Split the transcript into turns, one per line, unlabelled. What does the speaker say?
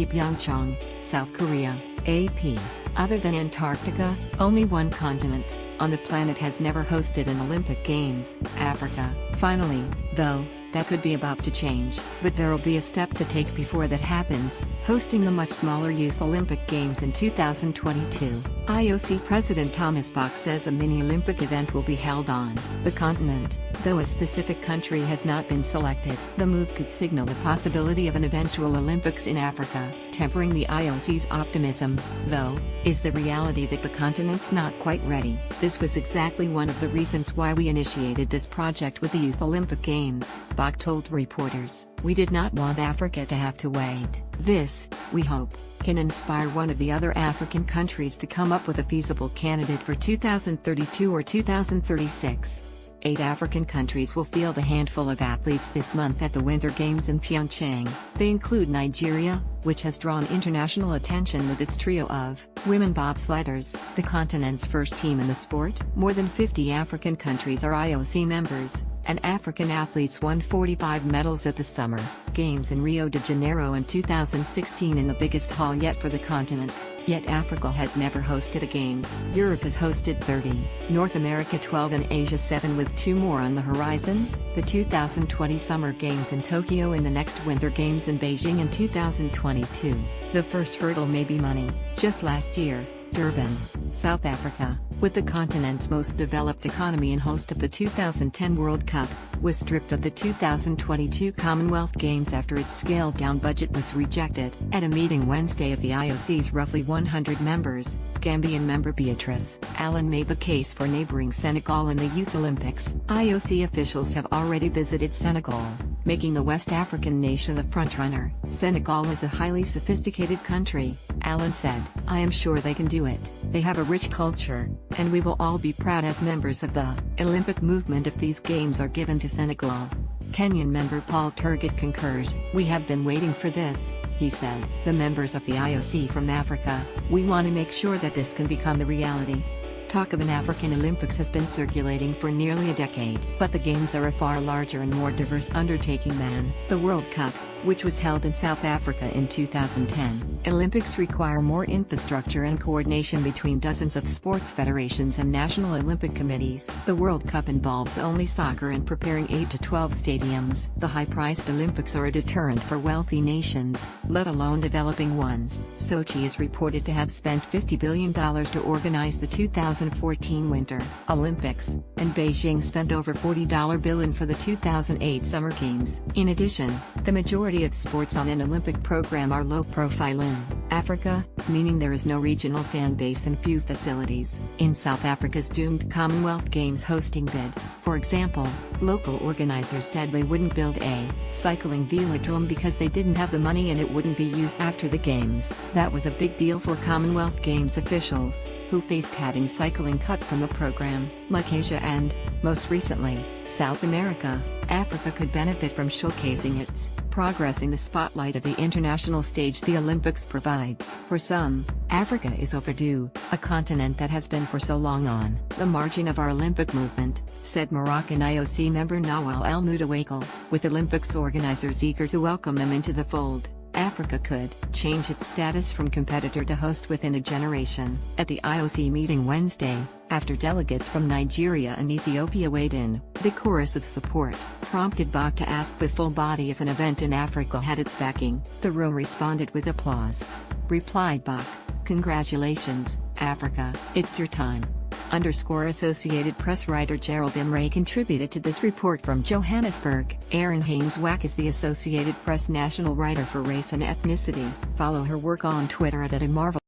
Pyeongchang, South Korea, AP. Other than Antarctica, only one continent on the planet has never hosted an Olympic Games, Africa. Finally, though, that could be about to change, but there'll be a step to take before that happens, hosting the much smaller Youth Olympic Games in 2022. IOC President Thomas Bach says a mini-Olympic event will be held on the continent, though a specific country has not been selected. The move could signal the possibility of an eventual Olympics in Africa. Tempering the IOC's optimism, though, is the reality that the continent's not quite ready. This was exactly one of the reasons why we initiated this project with the Youth Olympic Games, Bach told reporters. We did not want Africa to have to wait. This, we hope, can inspire one of the other African countries to come up with a feasible candidate for 2032 or 2036. 8 African countries will field a handful of athletes this month at the Winter Games in Pyeongchang. They include Nigeria, which has drawn international attention with its trio of women bobsledders, the continent's first team in the sport. More than 50 African countries are IOC members, and African athletes won 45 medals at the Summer Games in Rio de Janeiro in 2016 in the biggest haul yet for the continent. Yet Africa has never hosted a Games. Europe has hosted 30, North America 12 and Asia 7 with 2 more on the horizon, the 2020 Summer Games in Tokyo and the next Winter Games in Beijing in 2022. The first hurdle may be money. Just last year, Durban, South Africa, with the continent's most developed economy and host of the 2010 World Cup, was stripped of the 2022 Commonwealth Games after its scaled-down budget was rejected. At a meeting Wednesday of the IOC's roughly 100 members, Gambian member Beatrice Allen made the case for neighboring Senegal in the Youth Olympics. IOC officials have already visited Senegal, making the West African nation the frontrunner. Senegal is a highly sophisticated country, Allen said. I am sure they can do it. They have a rich culture, and we will all be proud as members of the Olympic movement if these games are given to Senegal. Kenyan member Paul Turgott concurred. We have been waiting for this, he said. The members of the IOC from Africa, we want to make sure that this can become a reality. Talk of an African Olympics has been circulating for nearly a decade, but the Games are a far larger and more diverse undertaking than the World Cup, which was held in South Africa in 2010. Olympics require more infrastructure and coordination between dozens of sports federations and national Olympic committees. The World Cup involves only soccer and preparing 8 to 12 stadiums. The high-priced Olympics are a deterrent for wealthy nations, let alone developing ones. Sochi is reported to have spent $50 billion to organize the 2014 Winter Olympics, and Beijing spent over $40 billion for the 2008 Summer Games. In addition, the majority of sports on an Olympic program are low-profile in Africa, meaning there is no regional fan base and few facilities. In South Africa's doomed Commonwealth Games hosting bid, for example, local organizers said they wouldn't build a cycling velodrome because they didn't have the money and it wouldn't be used after the Games. That was a big deal for Commonwealth Games officials, who faced having cycling cut from the program. Like Asia and, most recently, South America, Africa could benefit from showcasing its progress in the spotlight of the international stage the Olympics provides. For some, Africa is overdue, a continent that has been for so long on the margin of our Olympic movement, said Moroccan IOC member Nawal El Moutawakel, with Olympics organizers eager to welcome them into the fold. Africa could change its status from competitor to host within a generation. At the IOC meeting Wednesday, after delegates from Nigeria and Ethiopia weighed in, the chorus of support prompted Bach to ask the full body if an event in Africa had its backing. The room responded with applause. Replied Bach, "Congratulations, Africa, it's your time." Associated Press writer Gerald Imre contributed to this report from Johannesburg. Erin Haynes-Wack is the Associated Press national writer for race and ethnicity. Follow her work on Twitter at @amarvel.